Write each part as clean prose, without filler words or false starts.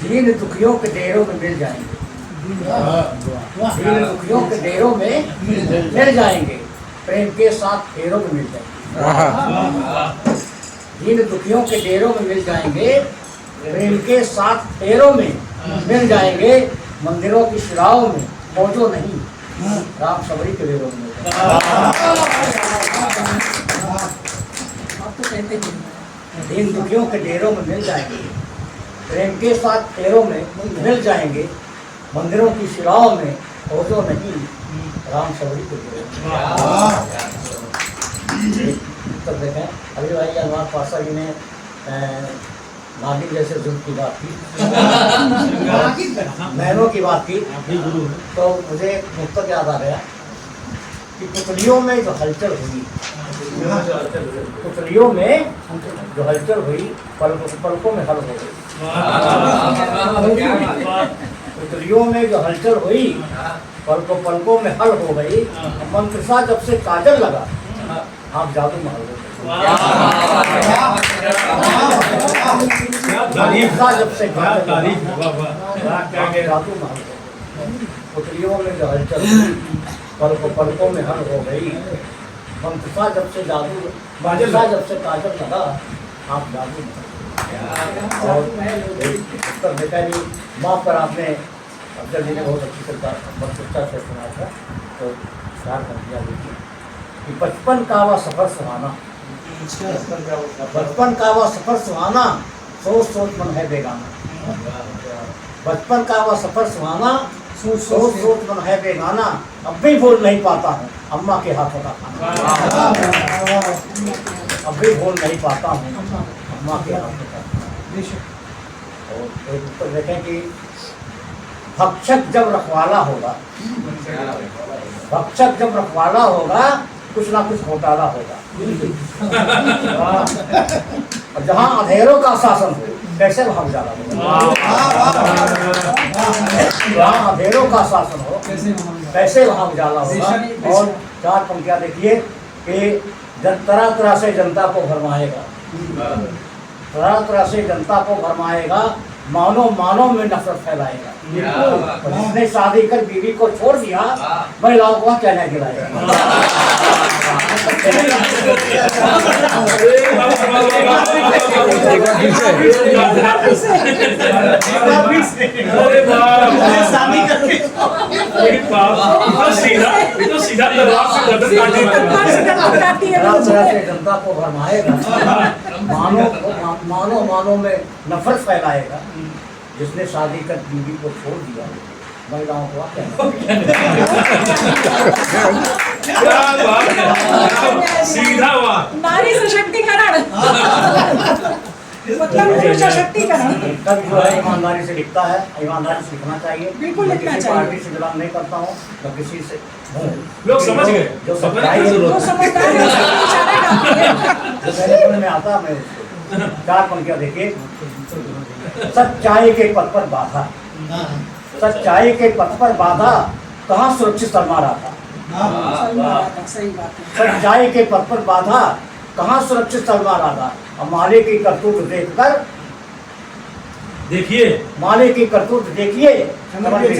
दीन दुखियों के डेरों में मिल जाएंगे, दीन दुखियों के डेरों में मिल जाएंगे, प्रेम के साथ फेरों में मिल जाएंगे। दीन दुखियों के डेरों में मिल जाएंगे, प्रेम के साथ फेरों में मिल जाएंगे, मंदिरों की शिलाओं में मौजो नहीं, राम सबरी के डेरों में। दीन दुखियों के डेरों में मिल जाएंगे, प्रेम के साथ फेरों में मिल जाएंगे, मंदिरों की शिलाओं में मौजो नहीं, राम सबरी के डेरों में। तो देखें अभी भाई अनवर पासा जी ने नागिन जैसे जुल्म की बात की, महलों की बात की, तो मुझे नुक्ता याद आ गया कि पुतलियों में जो हलचल हुई, पुतलियों में जो हलचल हुई पलकों में हल हो गई। पुतलियों में जो हलचल हुई पलकों में हल हो गई। मंत्रसा जब से काजल लगा आप जादू महल हो गए। जब से जादू महल, पुतलियों में जो हलचल हुई पलकों में हल हो गई। मंत्रसा जब से जादू, बादशाह जब से काजल लगा आप जादू महल। और उत्तर देखा जी माँ पर आपने अफजल जी ने बहुत अच्छी चर्चा से सुनाया था, तो चार पंक्तियाँ देखिए कि बचपन का वह सफर सुहाना, बचपन का वह सफर सुहाना, सोच सोच मन है बेगाना। बचपन का वह सफर सुहाना, सोच सोच मन है बेगाना। अब भी भूल नहीं पाता हूँ अम्मा के हाथों का खाना, अब भी भूल नहीं पाता हूँ अम्मा के हाथों का खाना। और एक ऊपर देखें कि भक्षक जब रखवाला होगा, भक्षक जब रखवाला होगा कुछ ना कुछ घोटाला होगा। और जहाँ अंधेरों का शासन हो कैसे वहाँ उजाला होगा, जहाँ अंधेरों का शासन हो कैसे वहाँ उजाला होगा। और चार पंक्तियाँ देखिए कि तरह तरह से जनता को भरमाएगा, तरह तरह से जनता को भरमाएगा, मानो मानो में नफरत फैलाएगा। जिसने शादी कर बीवी को छोड़ दिया महिलाओं को क्या नहीं गिलाएगा। जनता को भरमाएगा, मानो मानो में नफरत फैलाएगा। जिसने शादी कर बीवी को छोड़ दिया महिलाओं को सीधा नारी सशक्तिकरण, मतलब सशक्तिकरण तब जो है ईमानदारी से लिखता है, ईमानदारी से लिखना चाहिए। बिल्कुल लिखना चाहिए। पार्टी से बिलोंग नहीं करता हूँ तो किसी से लोग समझ गए, जो समझदारी में आता मैं उसको चार पंक्तियाँ देखिए। सच्चाई के पथ पर बाधा, सच्चाई के पथ पर बाधा कहाँ सुरक्षित सलमा रहा था। सच्चाई के पथ पर बाधा कहाँ सुरक्षित सलमा रहा था। अब मालिक की करतूत देखकर देखिए, मालिक की करतूत देखिए, मालिक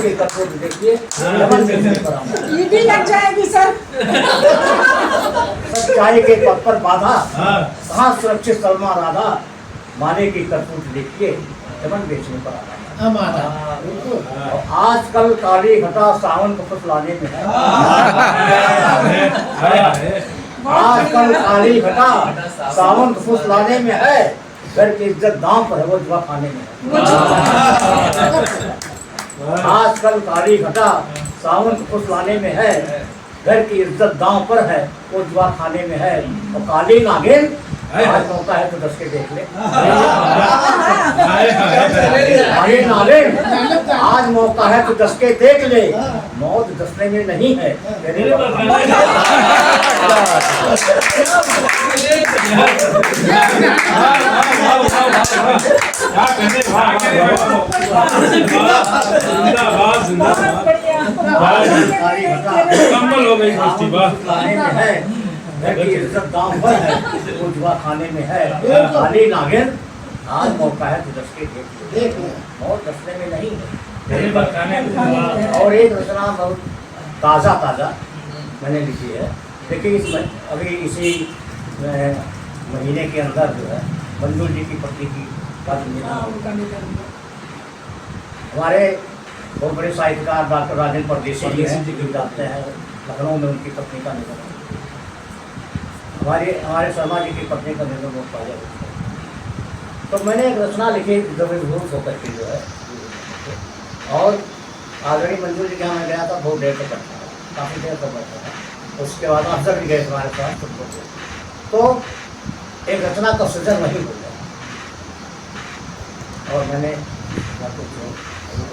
की करतूत देखिए ईडी लग जाएगी सर। सच्चाई के पथ पर बाधा कहाँ सुरक्षित सलमा राधा, मालिक की करतूत देखिए जमन बेचने पर आधा। आजकल काली घटा सावन को फुसलाने में है, आजकल काली घटा सावन को फुसलाने में है, घर की इज्जत दांव पर है वो जुआ खाने में है। आजकल काली घटा सावन को फुसलाने में है, घर की इज्जत दांव पर है वो जुआ खाने में है। और काली नागिन आज मौका है तो दस के देख ले, काली नागिन आज मौका है तो दस के देख ले, मौत दसने में नहीं है तेरे कम्बल हो गई है घर की इज्जत दाम पर है, वो जुआ खाने में है। खाली नागिन आज मौका है तो दस के देख लो, और दसने में नहीं है। पहली बार खाने में और एक रचना बहुत ताज़ा मैंने लिखी है। देखिए इसमें अभी इसी महीने के अंदर जो है मंजू जी की पत्नी की हमारे बहुत बड़े साहित्यकार डॉक्टर राजेंद्र परदेसी जी हैं, जो जाते हैं लखनऊ में उनकी पत्नी का निधन। हमारे शर्मा जी की पत्नी का निधन बहुत ताज़ा है। तो मैंने एक रचना लिखी जब विभूत होकर के जो है, और आदरणीय मंजू जी के यहाँ मैं गया था, बहुत देर तक बैठा था, काफ़ी देर तक बैठा था। उसके बाद अफसर भी गए हमारे साथ, तो एक रचना का सृजन वहीं हो गया। और मैंने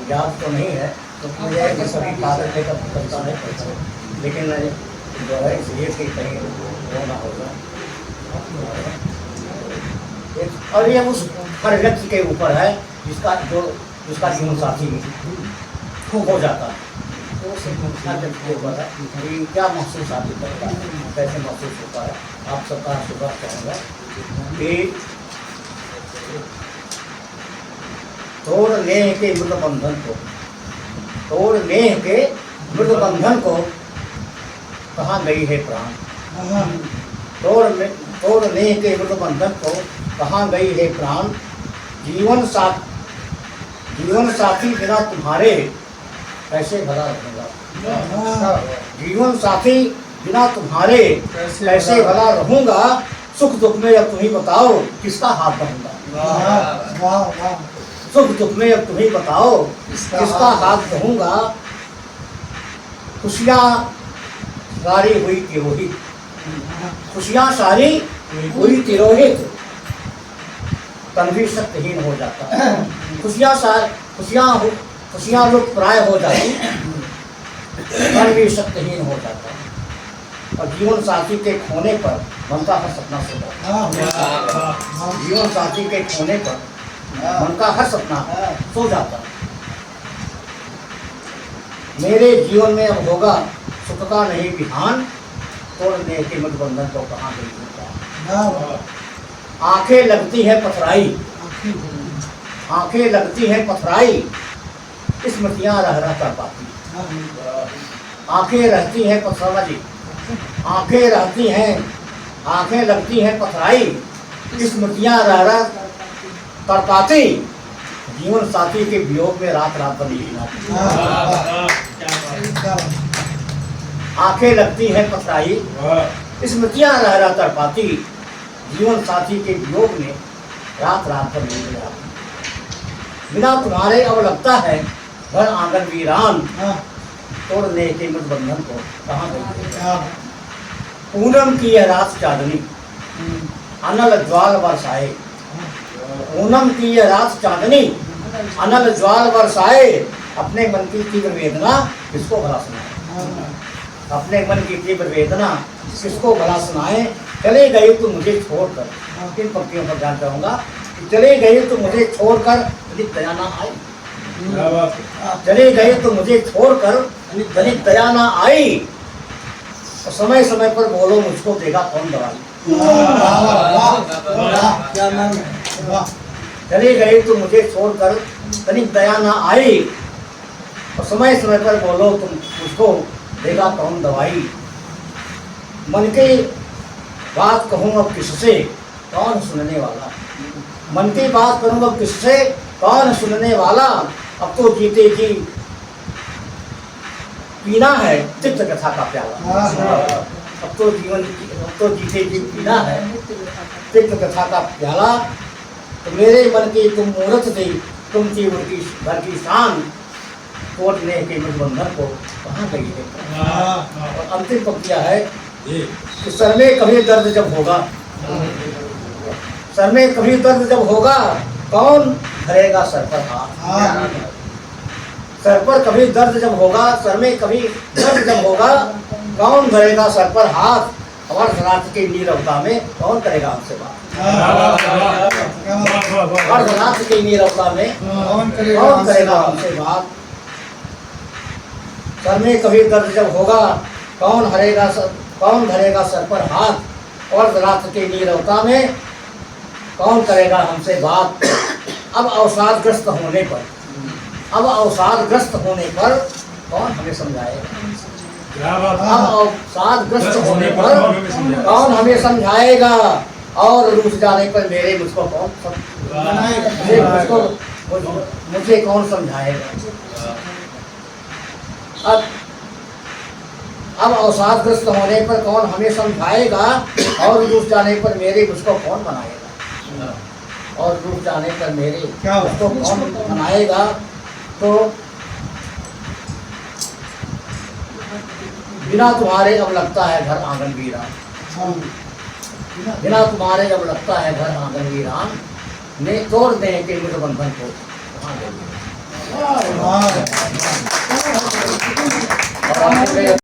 याद तो नहीं है, तो मुझे सभी कागज लेकर कविता नहीं पढ़ता, लेकिन जो है इसलिए कि कहीं वो ना होगा। और ये उस हर व्यक्ति के ऊपर है जिसका जीवन साथी हो जाता है, तो हर व्यक्ति के ऊपर है कि क्या महसूस आदमी करता है, कैसे महसूस होता है। आप सबका शुभ कहूँगा कि तोड़ नेह के मृत बंधन को, तोड़ नेह के मृत बंधन को, कहाँ गई है प्राण। तोड़ नेह के मृत बंधन को, कहाँ गई है प्राण। जीवन साथी बिना तुम्हारे कैसे भला रहूँगा। जीवन साथी बिना तुम्हारे कैसे भला रहूँगा। सुख दुख में अब तुम ही बताओ किसका हाथ रहूँगा। सुख दुख में अब तुम ही बताओ किसका हाथ रहूँगा। खुशियाँ सारी हुई तिरोहित, खुशियाँ सारी हुई तिरोहित, तन भी शक्तिहीन हो जाता है। खुशियाँ लोग प्राय हो जाती, तन भी शक्तिहीन हो जाता है। और जीवन साथी के खोने पर मन का हर सपना सो जाता है। जीवन साथी के खोने पर मन का हर सपना सो जाता है। मेरे जीवन में अब होगा सुख का नहीं बिहान। तोड़ने के मधुबंधन को कहाँ गई होगा। आंखें लगती है पथराई, आंखें लगती है पथराई, स्मृतियाँ रह कर पाती। आंखें रहती हैं पथरावा जी, आंखें रहती हैं, आंखें लगती हैं पथराई, स्मृतियाँ रह कर पाती। जीवन साथी के वियोग में रात रात भर नींद आती। आंखें लगती हैं पथराई, स्मृतियाँ रह कर पाती। जीवन साथी के वियोग में रात रात भर नींद आती। बिना तुम्हारे अब लगता है घर आंगन वीरान। तोड़ने के मधुबंधन को कहाँ गई। पूनम की यह रात चांदनी, अनल ज्वाल बरसाए। पूनम की यह रात चांदनी, अनल ज्वाल बरसाए। अपने मन की तीव्र वेदना किसको भला सुनाए। अपने मन की तीव्र वेदना किसको भला सुनाए। चले गई तो मुझे छोड़कर, किन पंक्तियों पर ध्यान चाहूँगा। चले गई तो मुझे छोड़कर दलित दया ना आई। चले गए तो मुझे छोड़कर दलित दया ना आई। और समय समय पर बोलो मुझको देगा कौन दवाई। चले गए तो मुझे छोड़कर दलित दया ना आई। और समय समय पर बोलो तुम मुझको देगा कौन दवाई। मन की बात कहूँ अब किससे, कौन सुनने वाला। मन की बात करूँ अब किससे, कौन सुनने वाला। अब तो जीते जी पीना है तिक्त कथा का प्याला। अब तो जीते जी पीना है तिक्त कथा का प्याला। तो मेरे मन की तुम मूर्त थी, तुम थी उनकी घर की शान। तोड़ने के मधुबंधन को कहाँ गई है। और अंतिम पंक्तियाँ है कि सर में कभी दर्द जब होगा, सर में कभी दर्द जब होगा, कौन धरेगा सर पर हाथ। सर पर कभी दर्द जब होगा, सर में कभी दर्द जब होगा, कौन धरेगा सर पर हाथ। और रात की नीरवता में कौन करेगा हमसे बात। और रात की नीरवता में कौन करेगा हमसे बात। सर में कभी दर्द जब होगा, कौन धरेगा सर पर हाथ। और रात के नीरवता में कौन करेगा हमसे बात। अब अवसादग्रस्त होने पर कौन हमें समझाएगा। क्या बात है। अब अवसादग्रस्त होने पर कौन हमें समझाएगा, और रूठ जाने पर मेरे मुझको कौन समझाएगा, मुझे कौन समझाएगा। अब अवसादग्रस्त होने पर कौन हमें समझाएगा, और रूठ जाने पर मेरे मुझको कौन बनाएगा, और रूठ जाने पर मेरे मुझको कौन बनाएगा। तो बिना तुम्हारे अब लगता है घर आंगन वीरान, बिना तुम्हारे अब लगता है घर आंगन वीरान, ने तोड़ दें कि मुझ बंधन को। और आपको